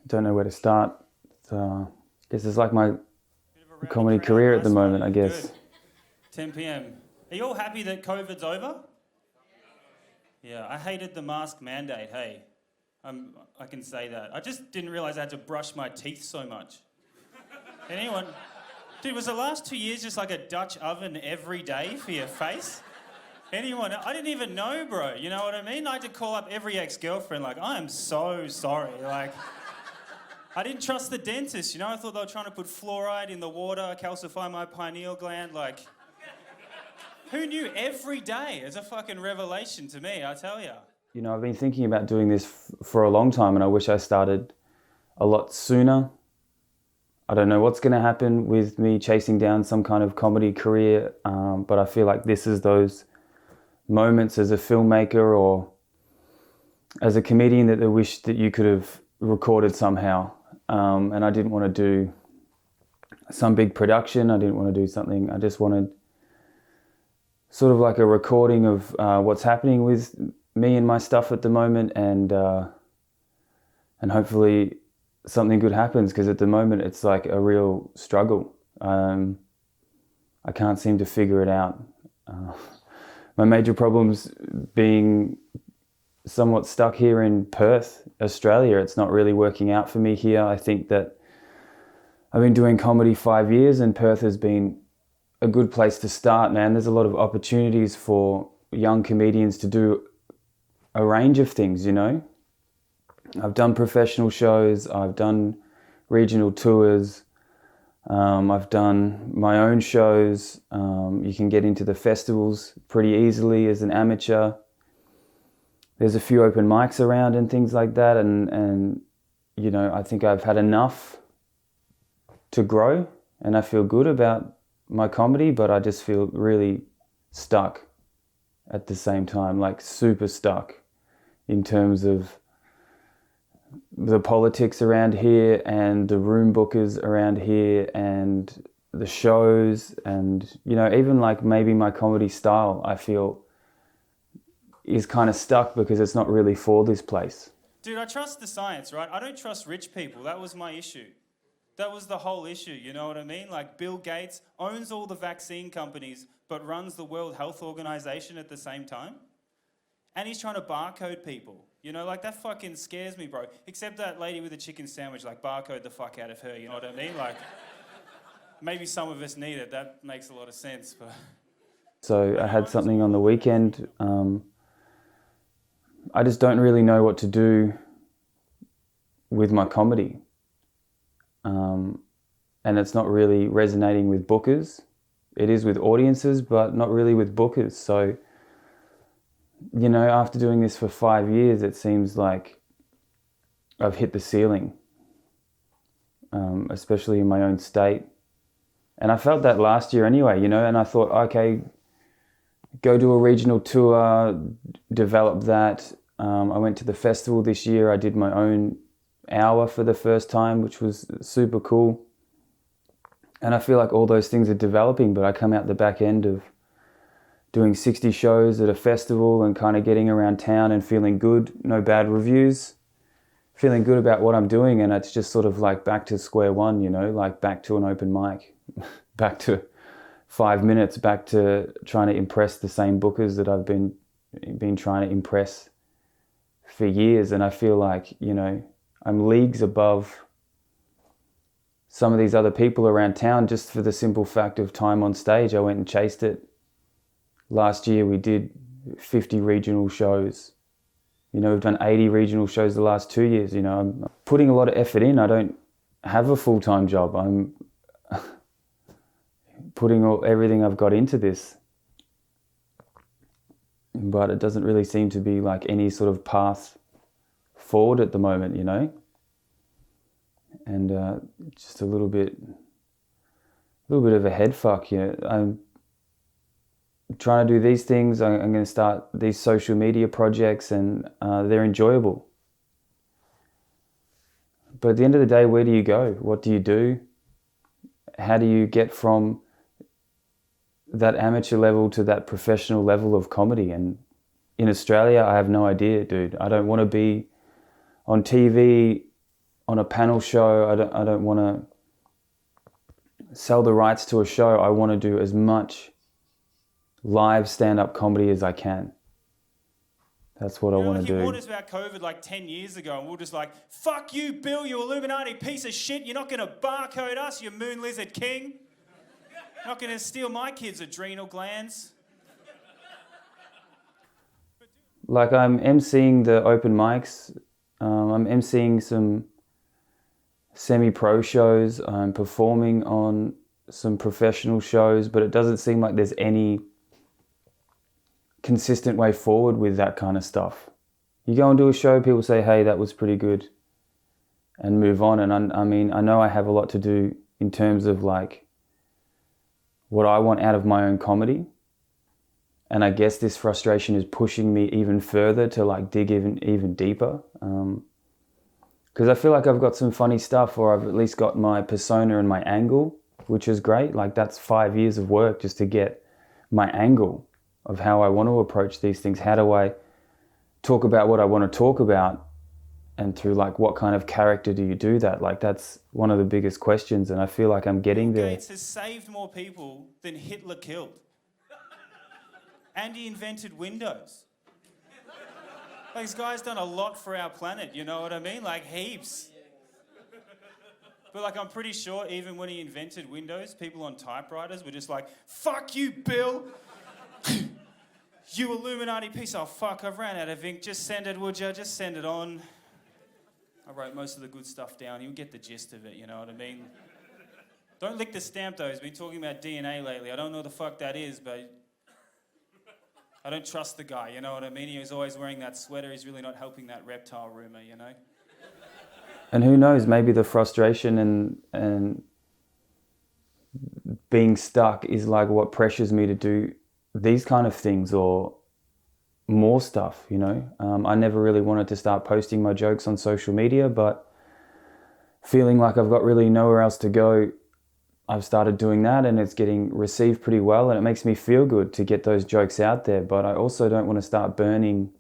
Don't know where to start. I guess it's like my comedy career at the moment, I guess. Good. 10 p.m. Are you all happy that COVID's over? Yeah, I hated the mask mandate, hey. I can say that. I just didn't realise I had to brush my teeth so much. Anyone? Dude, was the last 2 years just like a Dutch oven every day for your face? Anyone? I didn't even know, bro. You know what I mean? I had to call up every ex-girlfriend like, I am so sorry. Like, I didn't trust the dentist, you know? I thought they were trying to put fluoride in the water, calcify my pineal gland, like... Who knew? Every day is a fucking revelation to me, I tell ya. You know, I've been thinking about doing this for a long time, and I wish I started a lot sooner. I don't know what's going to happen with me chasing down some kind of comedy career, but I feel like this is those moments as a filmmaker or as a comedian that I wish that you could have recorded somehow. And I didn't want to do some big production. I didn't want to do something. I just wanted sort of like a recording of what's happening with me and my stuff at the moment, and hopefully something good happens, because at the moment it's like a real struggle. I can't seem to figure it out. My major problems being somewhat stuck here in Perth, Australia. It's not really working out for me here. I think that I've been doing comedy 5 years, and Perth has been a good place to start, man. There's a lot of opportunities for young comedians to do a range of things, you know. I've done professional shows, I've done regional tours, I've done my own shows. You can get into the festivals pretty easily as an amateur. There's a few open mics around and things like that, and you know, I think I've had enough to grow, and I feel good about my comedy, but I just feel really stuck at the same time, like super stuck in terms of the politics around here and the room bookers around here and the shows, and you know, even like maybe my comedy style I feel is kind of stuck because it's not really for this place. Dude, I trust the science, right? I don't trust rich people. That was my issue. That was the whole issue, you know what I mean? Like, Bill Gates owns all the vaccine companies but runs the World Health Organization at the same time. And he's trying to barcode people. You know, like, that fucking scares me, bro. Except that lady with the chicken sandwich, like, barcode the fuck out of her, you know what I mean? Like, maybe some of us need it. That makes a lot of sense, but... So I had something on the weekend. I just don't really know what to do with my comedy. And it's not really resonating with bookers. It is with audiences, but not really with bookers. So, you know, after doing this for 5 years, it seems like I've hit the ceiling, especially in my own state. And I felt that last year anyway, you know, and I thought, okay, go do a regional tour, develop that. I went to the festival this year. I did my own hour for the first time, which was super cool. And I feel like all those things are developing, but I come out the back end of doing 60 shows at a festival and kind of getting around town and feeling good, no bad reviews, feeling good about what I'm doing, and it's just sort of like back to square one, you know, like back to an open mic, back to 5 minutes, back to trying to impress the same bookers that I've been trying to impress for years. And I feel like, you know, I'm leagues above some of these other people around town just for the simple fact of time on stage. I went and chased it. Last year we did 50 regional shows. You know, we've done 80 regional shows the last 2 years. You know, I'm putting a lot of effort in. I don't have a full-time job. I'm putting everything I've got into this. But it doesn't really seem to be like any sort of path forward at the moment, you know? And just a little bit of a head fuck, you know. I'm trying to do these things. I'm going to start these social media projects, and they're enjoyable. But at the end of the day, where do you go? What do you do? How do you get from that amateur level to that professional level of comedy? And in Australia, I have no idea, dude. I don't want to be on TV, on a panel show. I don't want to sell the rights to a show. I want to do as much live stand-up comedy as I can. That's what I want to do. You warned us about COVID like 10 years ago, and we were just like, fuck you, Bill, you Illuminati piece of shit. You're not going to barcode us, you moon lizard king. You're not going to steal my kids' adrenal glands. Like, I'm emceeing the open mics. I'm emceeing some semi-pro shows. I'm performing on some professional shows, but it doesn't seem like there's any consistent way forward with that kind of stuff. You go and do a show, people say, hey, that was pretty good, and move on. And I mean, I know I have a lot to do in terms of like what I want out of my own comedy. And I guess this frustration is pushing me even further to like dig even deeper. Because I feel like I've got some funny stuff, or I've at least got my persona and my angle, which is great. Like, that's 5 years of work just to get my angle of how I want to approach these things. How do I talk about what I want to talk about? And through like, what kind of character do you do that? Like, that's one of the biggest questions, and I feel like I'm getting there. Bill Gates has saved more people than Hitler killed. And he invented Windows. Like, this guy's done a lot for our planet, you know what I mean? Like, heaps. But like, I'm pretty sure even when he invented Windows, people on typewriters were just like, fuck you, Bill. You Illuminati piece. Oh, fuck, I've ran out of ink. Just send it, would you? Just send it on. I wrote most of the good stuff down. You'll get the gist of it, you know what I mean? Don't lick the stamp, though. He's been talking about DNA lately. I don't know what the fuck that is, but I don't trust the guy, you know what I mean? He was always wearing that sweater. He's really not helping that reptile rumour, you know? And who knows, maybe the frustration and being stuck is like what pressures me to do these kind of things or more stuff, you know? I never really wanted to start posting my jokes on social media, but feeling like I've got really nowhere else to go, I've started doing that, and it's getting received pretty well, and it makes me feel good to get those jokes out there. But I also don't want to start burning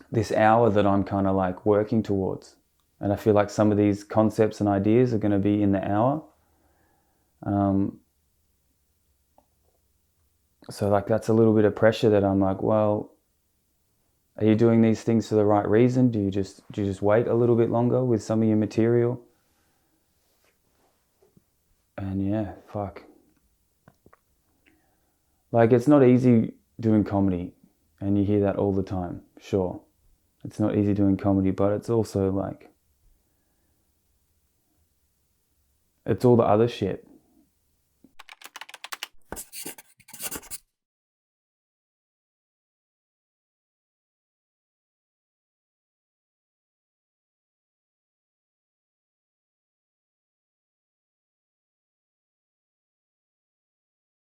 this hour that I'm kind of like working towards. And I feel like some of these concepts and ideas are going to be in the hour. So like, that's a little bit of pressure that I'm like, well, are you doing these things for the right reason? Do you just wait a little bit longer with some of your material? And yeah, fuck. Like, it's not easy doing comedy, and you hear that all the time. Sure, it's not easy doing comedy, but it's also like, it's all the other shit.